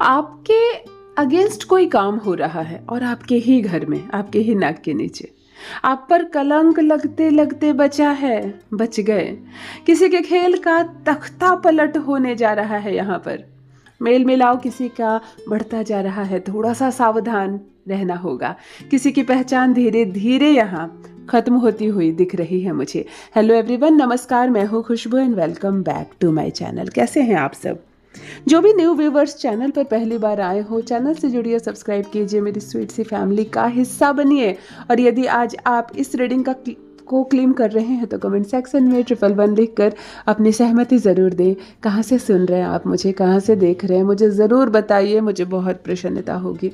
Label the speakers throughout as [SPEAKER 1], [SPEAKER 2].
[SPEAKER 1] आपके अगेंस्ट कोई काम हो रहा है और आपके ही घर में, आपके ही नाक के नीचे। आप पर कलंक लगते लगते बच गए। किसी के खेल का तख्ता पलट होने जा रहा है। यहाँ पर मेल मिलाव किसी का बढ़ता जा रहा है, थोड़ा सा सावधान रहना होगा। किसी की पहचान धीरे धीरे यहाँ खत्म होती हुई दिख रही है मुझे। हेलो एवरीवन, नमस्कार, मैं हूँ Khushboo and welcome back to my channel. कैसे हैं आप सब? जो भी न्यू व्यूवर्स चैनल पर पहली बार आए हो, चैनल से जुड़िए, सब्सक्राइब कीजिए, मेरी स्वीट सी फैमिली का हिस्सा बनिए। और यदि आज आप इस रीडिंग को क्लेम कर रहे हैं तो कमेंट सेक्शन में 111 लिखकर अपनी सहमति ज़रूर दें। कहाँ से सुन रहे हैं आप मुझे, कहाँ से देख रहे हैं, मुझे ज़रूर बताइए, मुझे बहुत प्रसन्नता होगी।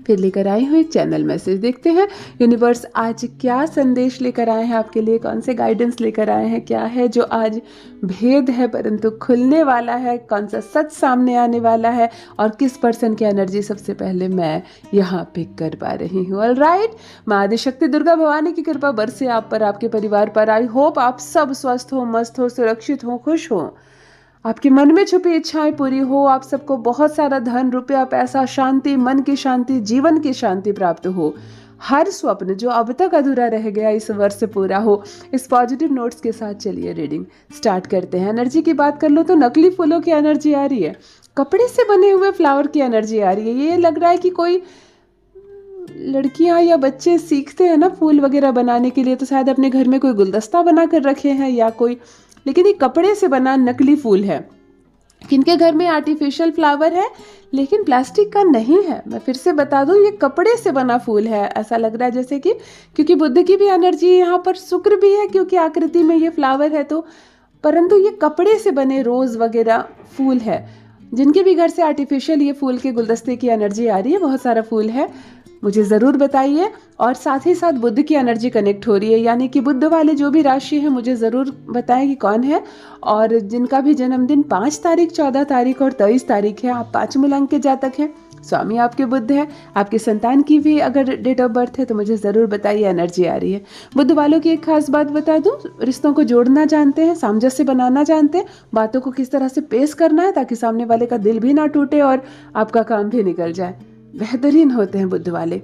[SPEAKER 1] फिर लेकर आई हूँ एक चैनल मैसेज। देखते हैं यूनिवर्स आज क्या संदेश लेकर आए हैं आपके लिए, कौन से गाइडेंस लेकर आए हैं, क्या है जो आज भेद है परंतु खुलने वाला है, कौन सा सच सामने आने वाला है और किस पर्सन की एनर्जी सबसे पहले मैं यहाँ पिक कर पा रही हूँ। ऑलराइट, माँ आदिशक्ति दुर्गा भवानी की कृपा बरसे आप पर, आपके परिवार पर। आई होप आप सब स्वस्थ हो, मस्त हो, सुरक्षित हो, खुश हो, आपके मन में छुपी इच्छाएं पूरी हो, आप सबको बहुत सारा धन, रुपया, पैसा, शांति, मन की शांति, जीवन की शांति प्राप्त हो। हर स्वप्न जो अब तक अधूरा रह गया इस वर्ष से पूरा हो। इस पॉजिटिव नोट्स के साथ चलिए रीडिंग स्टार्ट करते हैं। एनर्जी की बात कर लो तो नकली फूलों की एनर्जी आ रही है, कपड़े से बने हुए फ्लावर की एनर्जी आ रही है। ये लग रहा है कि कोई लड़कियां या बच्चे सीखते हैं ना फूल वगैरह बनाने के लिए, तो शायद अपने घर में कोई गुलदस्ता बना कर रखे हैं या कोई, लेकिन ये कपड़े से बना नकली फूल है। किनके घर में आर्टिफिशियल फ्लावर है लेकिन प्लास्टिक का नहीं है। मैं फिर से बता दूं, ये कपड़े से बना फूल है। ऐसा लग रहा है जैसे कि, क्योंकि बुद्ध की भी एनर्जी यहाँ पर, शुक्र भी है क्योंकि आकृति में ये फ्लावर है, तो परंतु ये कपड़े से बने रोज वगैरह फूल है। जिनके भी घर से आर्टिफिशियल ये फूल के गुलदस्ते की एनर्जी आ रही है, बहुत सारा फूल है, मुझे ज़रूर बताइए। और साथ ही साथ बुद्ध की एनर्जी कनेक्ट हो रही है, यानी कि बुद्ध वाले जो भी राशि है मुझे ज़रूर बताएं कि कौन है। और जिनका भी जन्मदिन 5 तारीख, 14 तारीख और 23 तारीख है, आप 5 मूल अंक के जातक हैं, स्वामी आपके बुद्ध है, आपकी संतान की भी अगर डेट ऑफ बर्थ है तो मुझे ज़रूर बताइए, एनर्जी आ रही है। बुद्ध वालों की एक खास बात बता दूं, रिश्तों को जोड़ना जानते हैं, सामंजस्य बनाना जानते हैं, बातों को किस तरह से पेश करना है ताकि सामने वाले का दिल भी ना टूटे और आपका काम भी निकल जाए। बेहतरीन होते हैं बुद्ध वाले,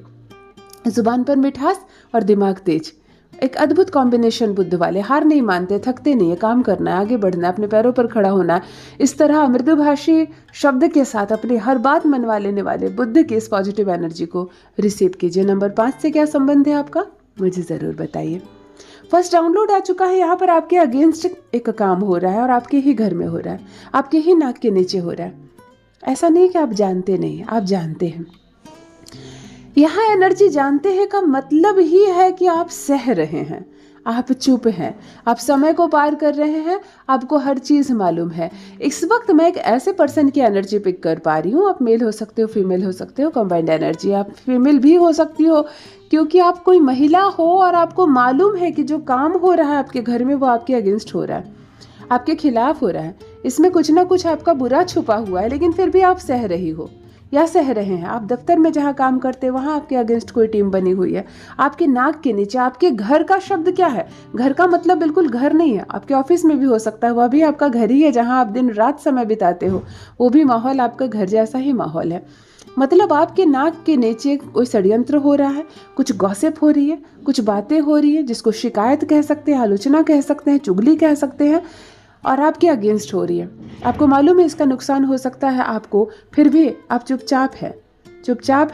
[SPEAKER 1] जुबान पर मिठास और दिमाग तेज, एक अद्भुत कॉम्बिनेशन। बुद्ध वाले हार नहीं मानते, थकते नहीं है, काम करना है, आगे बढ़ना है, अपने पैरों पर खड़ा होना है। इस तरह मृदुभाषी शब्द के साथ अपनी हर बात मनवा लेने वाले बुद्ध की इस पॉजिटिव एनर्जी को रिसीव कीजिए। नंबर 5 से क्या संबंध है आपका, मुझे ज़रूर बताइए। फर्स्ट डाउनलोड आ चुका है। यहाँ पर आपके अगेंस्ट एक काम हो रहा है और आपके ही घर में हो रहा है, आपके ही नाक के नीचे हो रहा है। ऐसा नहीं कि आप जानते नहीं, आप जानते हैं। यहाँ एनर्जी जानते हैं का मतलब ही है कि आप सह रहे हैं, आप चुप हैं, आप समय को पार कर रहे हैं, आपको हर चीज़ मालूम है। इस वक्त मैं एक ऐसे पर्सन की एनर्जी पिक कर पा रही हूँ। आप मेल हो सकते हो, फीमेल हो सकते हो, कंबाइंड एनर्जी, आप फीमेल भी हो सकती हो क्योंकि आप कोई महिला हो और आपको मालूम है कि जो काम हो रहा है आपके घर में वो आपके अगेंस्ट हो रहा है, आपके खिलाफ हो रहा है। इसमें कुछ ना कुछ आपका बुरा छुपा हुआ है, लेकिन फिर भी आप सह रही हो या सह रहे हैं। आप दफ्तर में जहाँ काम करते हैं वहाँ आपके अगेंस्ट कोई टीम बनी हुई है, आपके नाक के नीचे। आपके घर का शब्द क्या है, घर का मतलब बिल्कुल घर नहीं है, आपके ऑफिस में भी हो सकता है, वह भी आपका घर ही है जहाँ आप दिन रात समय बिताते हो, वो भी माहौल आपका घर जैसा ही माहौल है। मतलब आपके नाक के नीचे कोई षड्यंत्र हो रहा है, कुछ गॉसिप हो रही है, कुछ बातें हो रही है जिसको शिकायत कह सकते हैं, आलोचना कह सकते हैं, चुगली कह सकते हैं, और आपके अगेंस्ट हो रही है। आपको मालूम है इसका नुकसान हो सकता है आपको, फिर भी आप चुपचाप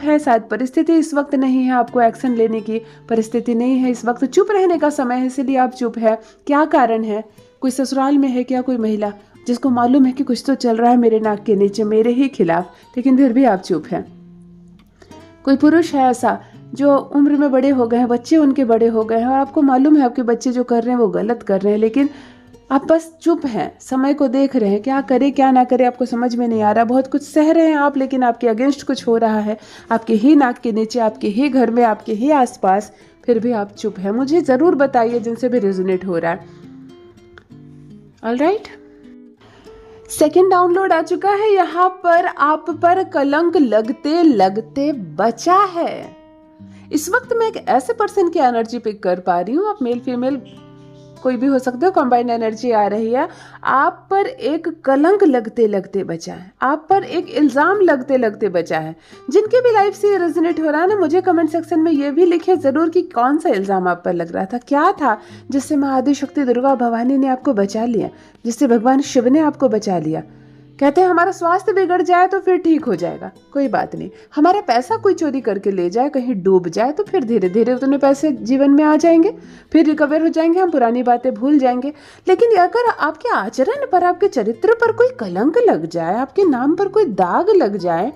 [SPEAKER 1] है। शायद परिस्थिति इस वक्त नहीं है, आपको एक्शन लेने की परिस्थिति नहीं है, इस वक्त चुप रहने का समय है, इसलिए आप चुप है। क्या कारण है? कोई ससुराल में है क्या कोई महिला जिसको मालूम है कि कुछ तो चल रहा है मेरे नाक के नीचे, मेरे ही खिलाफ, लेकिन फिर भी आप चुप हैं। कोई पुरुष है ऐसा जो उम्र में बड़े हो गए हैं, बच्चे उनके बड़े हो गए हैं और आपको मालूम है आपके बच्चे जो कर रहे हैं वो गलत कर रहे हैं, लेकिन आप बस चुप हैं, समय को देख रहे हैं, क्या करे क्या ना करे आपको समझ में नहीं आ रहा। बहुत कुछ सह रहे हैं आप, लेकिन आपके अगेंस्ट कुछ हो रहा है, आपके ही नाक के नीचे, आपके ही घर में, आपके ही आसपास, फिर भी आप चुप हैं। मुझे ज़रूर बताइए जिनसे भी रेजोनेट हो रहा है। ऑलराइट, सेकेंड डाउनलोड आ चुका है। यहाँ पर आप पर कलंक लगते लगते बचा है। इस वक्त मैं एक ऐसे पर्सन की एनर्जी पिक कर पा रही हूँ, आप मेल फीमेल कोई भी हो सकते हो, कंबाइंड एनर्जी आ रही है, आप पर एक कलंक लगते लगते बचा है, आप पर एक इल्ज़ाम लगते लगते बचा है। जिनके भी लाइफ से ये रेजोनेट हो रहा है ना, मुझे कमेंट सेक्शन में ये भी लिखे ज़रूर कि कौन सा इल्ज़ाम आप पर लग रहा था, क्या था जिससे माँ आदि शक्ति दुर्गा भवानी ने आपको बचा लिया, जिससे भगवान शिव ने आपको बचा लिया। कहते हैं हमारा स्वास्थ्य बिगड़ जाए तो फिर ठीक हो जाएगा, कोई बात नहीं। हमारा पैसा कोई चोरी करके ले जाए, कहीं डूब जाए, तो फिर धीरे धीरे उतने पैसे जीवन में आ जाएंगे, फिर रिकवर हो जाएंगे, हम पुरानी बातें भूल जाएंगे। लेकिन अगर आपके आचरण पर, आपके चरित्र पर कोई कलंक लग जाए, आपके नाम पर कोई दाग लग जाए,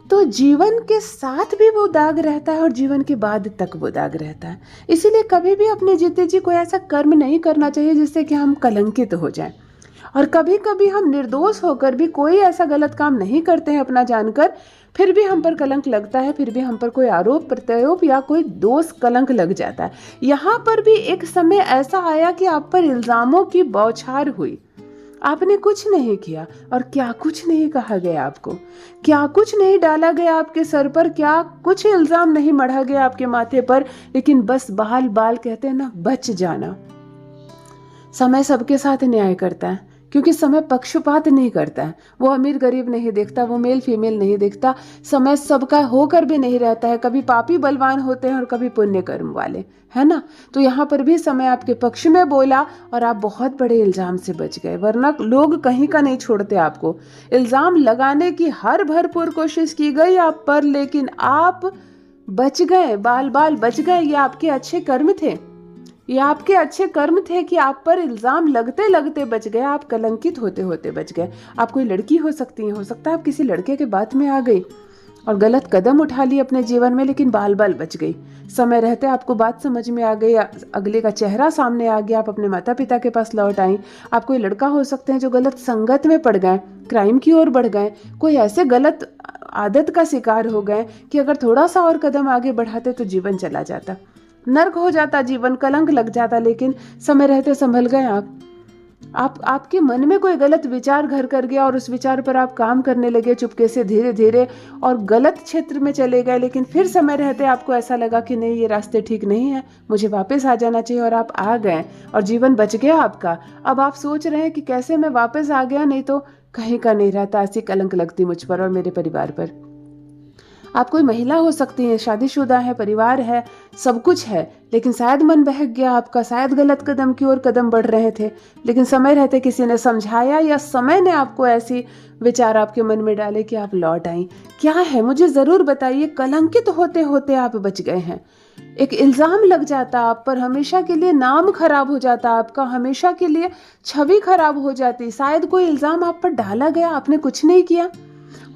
[SPEAKER 1] तो जीवन के साथ भी वो दाग रहता है और जीवन के बाद तक वो दाग रहता है। इसीलिए कभी भी अपने जीते जी कोई ऐसा कर्म नहीं करना चाहिए जिससे कि हम कलंकित हो जाएं। और कभी कभी हम निर्दोष होकर भी कोई ऐसा गलत काम नहीं करते हैं अपना जानकर, फिर भी हम पर कलंक लगता है, फिर भी हम पर कोई आरोप प्रत्यारोप या कोई दोष कलंक लग जाता है। यहाँ पर भी एक समय ऐसा आया कि आप पर इल्ज़ामों की बौछार हुई, आपने कुछ नहीं किया, और क्या कुछ नहीं कहा गया आपको, क्या कुछ नहीं डाला गया आपके सर पर, क्या कुछ इल्ज़ाम नहीं मढ़ा गया आपके माथे पर, लेकिन बस बाल बाल कहते हैं ना, बच जाना। समय सबके साथ न्याय करता है, क्योंकि समय पक्षपात नहीं करता है, वो अमीर गरीब नहीं देखता, वो मेल फीमेल नहीं देखता, समय सबका होकर भी नहीं रहता है, कभी पापी बलवान होते हैं और कभी पुण्य कर्म वाले, है ना। तो यहाँ पर भी समय आपके पक्ष में बोला और आप बहुत बड़े इल्ज़ाम से बच गए, वरना लोग कहीं का नहीं छोड़ते आपको। इल्ज़ाम लगाने की हर भरपूर कोशिश की गई आप पर, लेकिन आप बच गए, बाल बाल बच गए। ये आपके अच्छे कर्म थे, ये आपके अच्छे कर्म थे कि आप पर इल्ज़ाम लगते लगते बच गए, आप कलंकित होते होते बच गए। आप कोई लड़की हो सकती हैं, हो सकता है आप किसी लड़के के बात में आ गई और गलत कदम उठा ली अपने जीवन में, लेकिन बाल बाल बच गई। समय रहते आपको बात समझ में आ गई, अगले का चेहरा सामने आ गया, आप अपने माता पिता के पास लौट आई। आप कोई लड़का हो सकते हैं जो गलत संगत में पड़ गए, क्राइम की ओर बढ़ गए, कोई ऐसे गलत आदत का शिकार हो गए कि अगर थोड़ा सा और कदम आगे बढ़ाते तो जीवन चला जाता, नर्क हो जाता जीवन, कलंक लग जाता। लेकिन समय रहते संभल गए आप आपके मन में कोई गलत विचार घर कर गया और उस विचार पर आप काम करने लगे चुपके से, धीरे धीरे, और गलत क्षेत्र में चले गए। लेकिन फिर समय रहते आपको ऐसा लगा कि नहीं, ये रास्ते ठीक नहीं है, मुझे वापस आ जाना चाहिए, और आप आ गए और जीवन बच गया आपका। अब आप सोच रहे हैं कि कैसे मैं वापस आ गया, नहीं तो कहीं का नहीं रहता ऐसी कलंक लगती मुझ पर और मेरे परिवार पर। आप कोई महिला हो सकती हैं, शादीशुदा है, परिवार है, सब कुछ है, लेकिन शायद मन बहक गया आपका, शायद गलत कदम की ओर कदम बढ़ रहे थे, लेकिन समय रहते किसी ने समझाया या समय ने आपको ऐसी विचार आपके मन में डाले कि आप लौट आई। क्या है मुझे ज़रूर बताइए। कलंकित होते होते आप बच गए हैं, एक इल्ज़ाम लग जाता आप पर, हमेशा के लिए नाम खराब हो जाता आपका, हमेशा के लिए छवि खराब हो जाती। शायद कोई इल्ज़ाम आप पर डाला गया, आपने कुछ नहीं किया,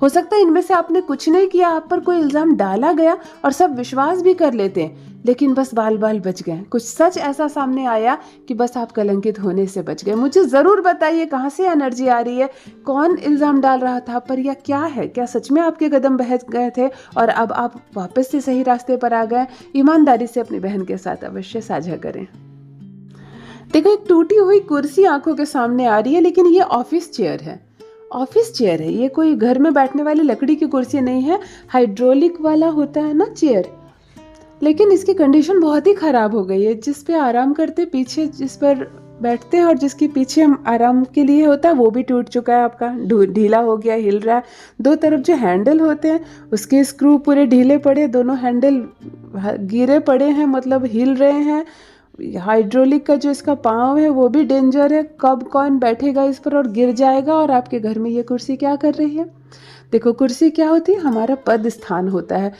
[SPEAKER 1] हो सकता है इनमें से आपने कुछ नहीं किया, आप पर कोई इल्ज़ाम डाला गया और सब विश्वास भी कर लेते हैं, लेकिन बस बाल बाल बच गए। कुछ सच ऐसा सामने आया कि बस आप कलंकित होने से बच गए। मुझे ज़रूर बताइए कहाँ से एनर्जी आ रही है, कौन इल्ज़ाम डाल रहा था आप पर, या क्या है, क्या सच में आपके कदम बहक गए थे और अब आप वापस से सही रास्ते पर आ गए। ईमानदारी से अपनी बहन के साथ अवश्य साझा करें। देखो, एक टूटी हुई कुर्सी आंखों के सामने आ रही है, लेकिन ये ऑफिस चेयर है, ऑफिस चेयर है, ये कोई घर में बैठने वाली लकड़ी की कुर्सी नहीं है, हाइड्रोलिक वाला होता है ना चेयर, लेकिन इसकी कंडीशन बहुत ही ख़राब हो गई है। जिस पे आराम करते, पीछे जिस पर बैठते हैं और जिसके पीछे हम आराम के लिए होता है, वो भी टूट चुका है आपका, ढीला हो गया, हिल रहा है। दो तरफ जो हैंडल होते हैं उसके स्क्रू पूरे ढीले पड़े, दोनों हैंडल गिरे पड़े हैं, मतलब हिल रहे हैं। हाइड्रोलिक का जो इसका पाँव है वो भी डेंजर है, कब कौन बैठेगा इस पर और गिर जाएगा। और आपके घर में ये कुर्सी क्या कर रही है? देखो, कुर्सी क्या होती है, हमारा पद स्थान होता है।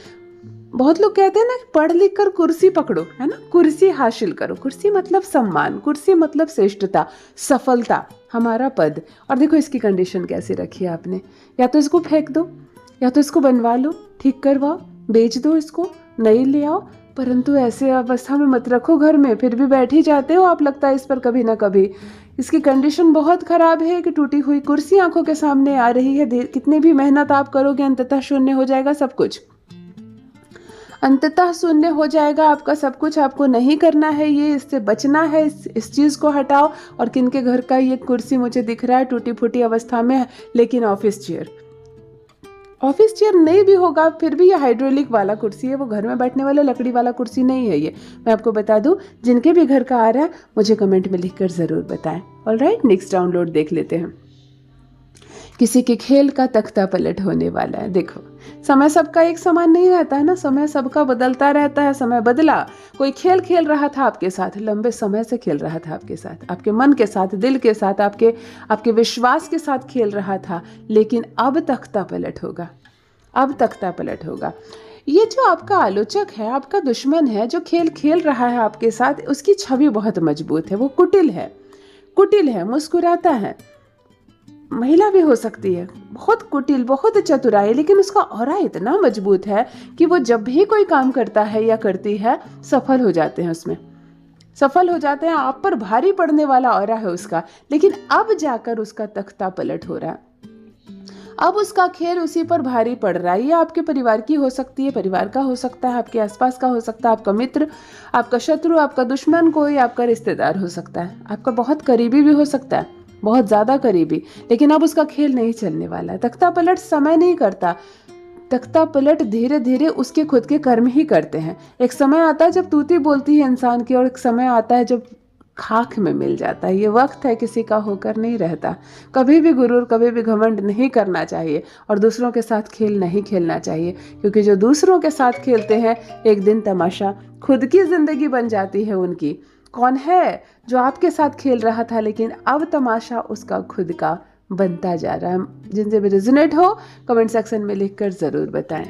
[SPEAKER 1] बहुत लोग कहते हैं ना कि पढ़ लिख कर कुर्सी पकड़ो, है ना, कुर्सी हासिल करो। कुर्सी मतलब सम्मान, कुर्सी मतलब श्रेष्ठता, सफलता, हमारा पद। और देखो इसकी कंडीशन कैसे रखी है आपने, या तो इसको फेंक दो, या तो इसको बनवा लो, ठीक करवाओ, बेच दो, इसको नई ले आओ, परंतु ऐसे अवस्था में मत रखो घर में, फिर भी बैठ ही जाते हो आप, लगता है इस पर कभी ना कभी। इसकी कंडीशन बहुत ख़राब है कि टूटी हुई कुर्सी आंखों के सामने आ रही है। कितनी भी मेहनत आप करोगे, अंततः शून्य हो जाएगा सब कुछ, अंततः शून्य हो जाएगा आपका सब कुछ। आपको नहीं करना है ये, इससे बचना है, इस चीज़ को हटाओ। और किनके घर का ये कुर्सी मुझे दिख रहा है टूटी फूटी अवस्था में, लेकिन ऑफिस चेयर, ऑफिस चेयर नहीं भी होगा फिर भी ये हाइड्रोलिक वाला कुर्सी है, वो घर में बैठने वाला लकड़ी वाला कुर्सी नहीं है ये। मैं आपको बता दूं, जिनके भी घर का आ रहा है मुझे कमेंट में लिखकर ज़रूर बताएं। ऑलराइट, नेक्स्ट डाउनलोड देख लेते हैं। किसी के खेल का तख्ता पलट होने वाला है। देखो, समय सबका एक समान नहीं रहता है ना, समय सबका बदलता रहता है। समय बदला, कोई खेल खेल रहा था आपके साथ, लंबे समय से खेल रहा था आपके साथ, आपके मन के साथ, दिल के साथ, आपके विश्वास के साथ खेल रहा था, लेकिन अब तख्ता पलट होगा, अब तख्ता पलट होगा। ये जो आपका आलोचक है, आपका दुश्मन है, जो खेल खेल रहा है आपके साथ, उसकी छवि बहुत मजबूत है। वो कुटिल है, कुटिल है, मुस्कुराता है। महिला भी हो सकती है, बहुत कुटिल, बहुत चतुराई, लेकिन उसका ऑरा इतना मजबूत है कि वो जब भी कोई काम करता है या करती है सफल हो जाते हैं, उसमें सफल हो जाते हैं। आप पर भारी पड़ने वाला ऑरा है उसका, लेकिन अब जाकर उसका तख्ता पलट हो रहा है। अब उसका खेल उसी पर भारी पड़ रहा है। ये आपके परिवार की हो सकती है, परिवार का हो सकता है, आपके आसपास का हो सकता है, आपका मित्र, आपका शत्रु, आपका दुश्मन, कोई आपका रिश्तेदार हो सकता है, आपका बहुत करीबी भी हो सकता है, बहुत ज़्यादा करीबी। लेकिन अब उसका खेल नहीं चलने वाला है। तख्ता पलट समय नहीं करता, तख्ता पलट धीरे धीरे उसके खुद के कर्म ही करते हैं। एक समय आता है जब तूती बोलती है इंसान की, और एक समय आता है जब खाक में मिल जाता है। ये वक्त है, किसी का होकर नहीं रहता। कभी भी गुरूर, कभी भी घमंड नहीं करना चाहिए, और दूसरों के साथ खेल नहीं खेलना चाहिए, क्योंकि जो दूसरों के साथ खेलते हैं एक दिन तमाशा खुद की जिंदगी बन जाती है उनकी। कौन है जो आपके साथ खेल रहा था, लेकिन अब तमाशा उसका खुद का बनता जा रहा है। जिनसे भी रेजोनेट हो कमेंट सेक्शन में लिखकर ज़रूर बताएं।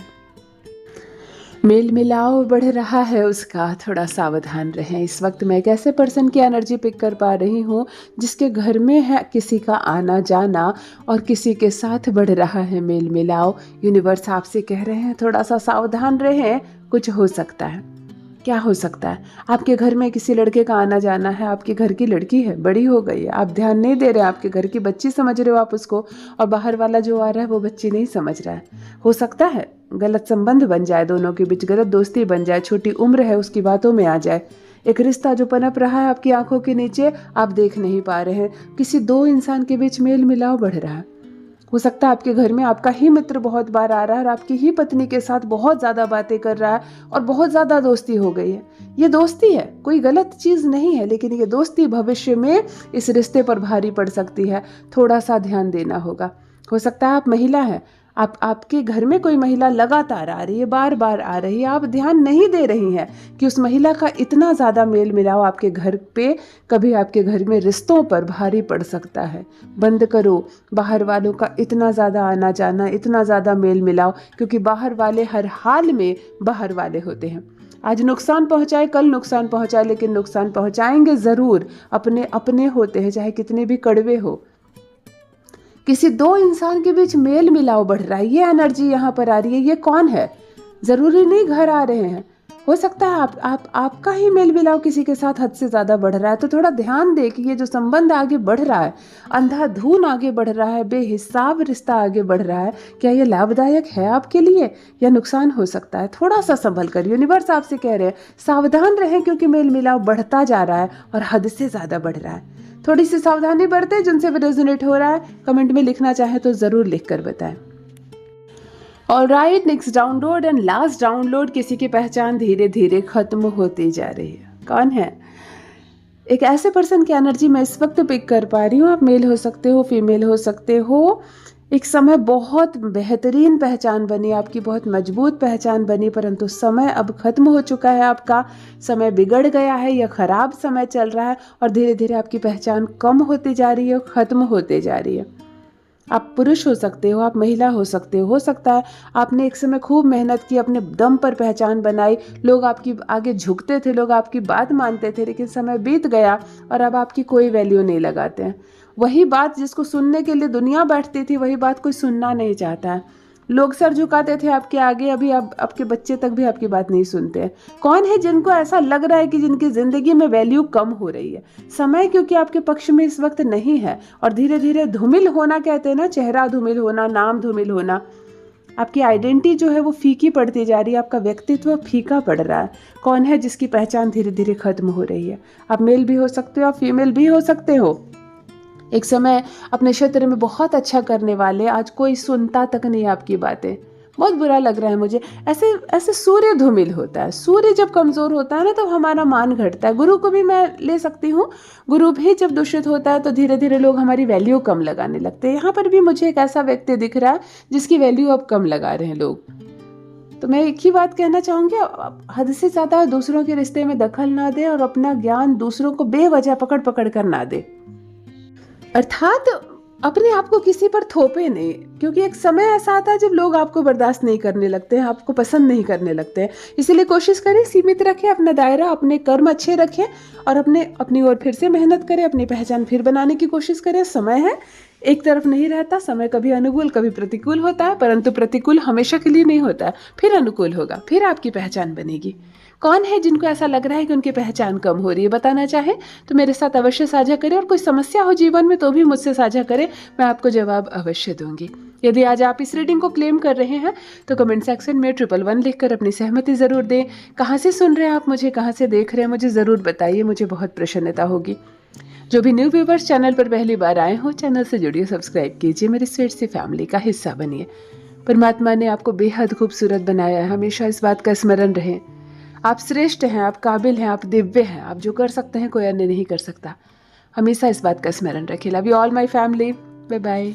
[SPEAKER 1] मेल मिलाव बढ़ रहा है उसका, थोड़ा सावधान रहें। इस वक्त मैं एक ऐसे पर्सन की एनर्जी पिक कर पा रही हूँ जिसके घर में है किसी का आना जाना, और किसी के साथ बढ़ रहा है मेल मिलाव। यूनिवर्स आपसे कह रहे हैं थोड़ा सा सावधान रहें, कुछ हो सकता है। क्या हो सकता है? आपके घर में किसी लड़के का आना जाना है, आपके घर की लड़की है, बड़ी हो गई है, आप ध्यान नहीं दे रहे, आपके घर की बच्ची समझ रहे हो आप उसको, और बाहर वाला जो आ रहा है वो बच्ची नहीं समझ रहा है। हो सकता है गलत संबंध बन जाए, दोनों के बीच गलत दोस्ती बन जाए, छोटी उम्र है उसकी बातों में आ जाए। एक रिश्ता जो पनप रहा है आपकी आंखों के नीचे, आप देख नहीं पा रहे हैं। किसी दो इंसान के बीच मेल मिलाव बढ़ रहा है। हो सकता है आपके घर में आपका ही मित्र बहुत बार आ रहा है और आपकी ही पत्नी के साथ बहुत ज़्यादा बातें कर रहा है और बहुत ज़्यादा दोस्ती हो गई है। ये दोस्ती है, कोई गलत चीज़ नहीं है, लेकिन ये दोस्ती भविष्य में इस रिश्ते पर भारी पड़ सकती है। थोड़ा सा ध्यान देना होगा। हो सकता है आप महिला हैं, आपके घर में कोई महिला लगातार आ रही है, बार बार आ रही है, आप ध्यान नहीं दे रही हैं कि उस महिला का इतना ज़्यादा मेल मिलाव आपके घर पे कभी आपके घर में रिश्तों पर भारी पड़ सकता है। बंद करो बाहर वालों का इतना ज़्यादा आना जाना, इतना ज़्यादा मेल मिलाव, क्योंकि बाहर वाले हर हाल में बाहर वाले होते हैं। आज नुकसान पहुंचाए, कल नुकसान पहुंचाए, लेकिन नुकसान पहुंचाएंगे ज़रूर। अपने अपने होते हैं, चाहे कितने भी कड़वे हो। किसी दो इंसान के बीच मेल मिलाव बढ़ रहा है, ये एनर्जी यहाँ पर आ रही है। ये कौन है? ज़रूरी नहीं घर आ रहे हैं, हो सकता है आपका ही मेल मिलाव किसी के साथ हद से ज़्यादा बढ़ रहा है। तो थोड़ा ध्यान दे कि ये जो संबंध आगे बढ़ रहा है, अंधाधुन आगे बढ़ रहा है, बेहिसाब रिश्ता आगे बढ़ रहा है, क्या ये लाभदायक है आपके लिए या नुकसान हो सकता है? थोड़ा सा संभल कर, यूनिवर्स आपसे कह रहे हैं सावधान रहें, क्योंकि मेल मिलाव बढ़ता जा रहा है और हद से ज़्यादा बढ़ रहा है। थोड़ी सी सावधानी बरतें। जिनसे भी रेजोनेट हो रहा है कमेंट में लिखना चाहे तो ज़रूर लिख कर बताएं। Alright, next download and last download. किसी की पहचान धीरे धीरे खत्म होती जा रही है। कौन है? एक ऐसे पर्सन की एनर्जी मैं इस वक्त पिक कर पा रही हूँ। आप मेल हो सकते हो, फीमेल हो सकते हो। एक समय बहुत बेहतरीन पहचान बनी, आपकी बहुत मजबूत पहचान बनी, परंतु समय अब खत्म हो चुका है। आपका समय बिगड़ गया है या खराब समय चल रहा है और धीरे धीरे आपकी पहचान कम होती जा रही है, खत्म होते जा रही है। आप पुरुष हो सकते हो, आप महिला हो सकते हो सकता है आपने एक समय खूब मेहनत की, अपने दम पर पहचान बनाई, लोग आपकी आगे झुकते थे, लोग आपकी बात मानते थे, लेकिन समय बीत गया और अब आपकी कोई वैल्यू नहीं लगाते हैं। वही बात जिसको सुनने के लिए दुनिया बैठती थी, वही बात कोई सुनना नहीं चाहता है। लोग सर झुकाते थे आपके आगे, अभी आपके बच्चे तक भी आपकी बात नहीं सुनते हैं। कौन है जिनको ऐसा लग रहा है कि जिनकी ज़िंदगी में वैल्यू कम हो रही है? समय क्योंकि आपके पक्ष में इस वक्त नहीं है और धीरे धीरे धूमिल होना, कहते हैं ना, चेहरा धूमिल होना, नाम धूमिल होना, आपकी आइडेंटिटी जो है वो फीकी पड़ती जा रही है, आपका व्यक्तित्व फीका पड़ रहा है। कौन है जिसकी पहचान धीरे धीरे खत्म हो रही है? आप मेल भी हो सकते हो, आप फीमेल भी हो सकते हो। एक समय अपने क्षेत्र में बहुत अच्छा करने वाले, आज कोई सुनता तक नहीं आपकी बातें। बहुत बुरा लग रहा है मुझे। ऐसे ऐसे सूर्य धूमिल होता है। सूर्य जब कमज़ोर होता है ना, तो हमारा मान घटता है। गुरु को भी मैं ले सकती हूँ। गुरु भी जब दूषित होता है तो धीरे धीरे लोग हमारी वैल्यू कम लगाने लगते हैं। यहाँ पर भी मुझे एक ऐसा व्यक्ति दिख रहा है जिसकी वैल्यू अब कम लगा रहे हैं लोग। तो मैं एक ही बात कहना चाहूँगी, हद से ज़्यादा दूसरों के रिश्ते में दखल ना दे और अपना ज्ञान दूसरों को बेवजह पकड़ पकड़ कर ना दे। अर्थात अपने आप को किसी पर थोपे नहीं, क्योंकि एक समय ऐसा आता है जब लोग आपको बर्दाश्त नहीं करने लगते हैं, आपको पसंद नहीं करने लगते हैं। इसीलिए कोशिश करें, सीमित रखें अपना दायरा, अपने कर्म अच्छे रखें और अपनी ओर फिर से मेहनत करें, अपनी पहचान फिर बनाने की कोशिश करें। समय है, एक तरफ नहीं रहता। समय कभी अनुकूल कभी प्रतिकूल होता है, परंतु प्रतिकूल हमेशा के लिए नहीं होता है। फिर अनुकूल होगा, फिर आपकी पहचान बनेगी। कौन है जिनको ऐसा लग रहा है कि उनकी पहचान कम हो रही है, बताना चाहे तो मेरे साथ अवश्य साझा करें। और कोई समस्या हो जीवन में तो भी मुझसे साझा करें, मैं आपको जवाब अवश्य दूंगी। यदि आज आप इस रीडिंग को क्लेम कर रहे हैं तो कमेंट सेक्शन में 111 लिखकर अपनी सहमति ज़रूर दें। कहाँ से सुन रहे हैं आप मुझे, कहाँ से देख रहे हैं, मुझे ज़रूर बताइए, मुझे बहुत प्रसन्नता होगी। जो भी न्यू व्यूवर्स चैनल पर पहली बार आए हो, चैनल से जुड़िए, सब्सक्राइब कीजिए, मेरी स्वीट सी फैमिली का हिस्सा बनिए। परमात्मा ने आपको बेहद खूबसूरत बनाया है, हमेशा इस बात का स्मरण रहे। आप श्रेष्ठ हैं, आप काबिल हैं, आप दिव्य हैं। आप जो कर सकते हैं कोई अन्य नहीं कर सकता। हमेशा इस बात का स्मरण रखें। Love you all my family. Bye bye.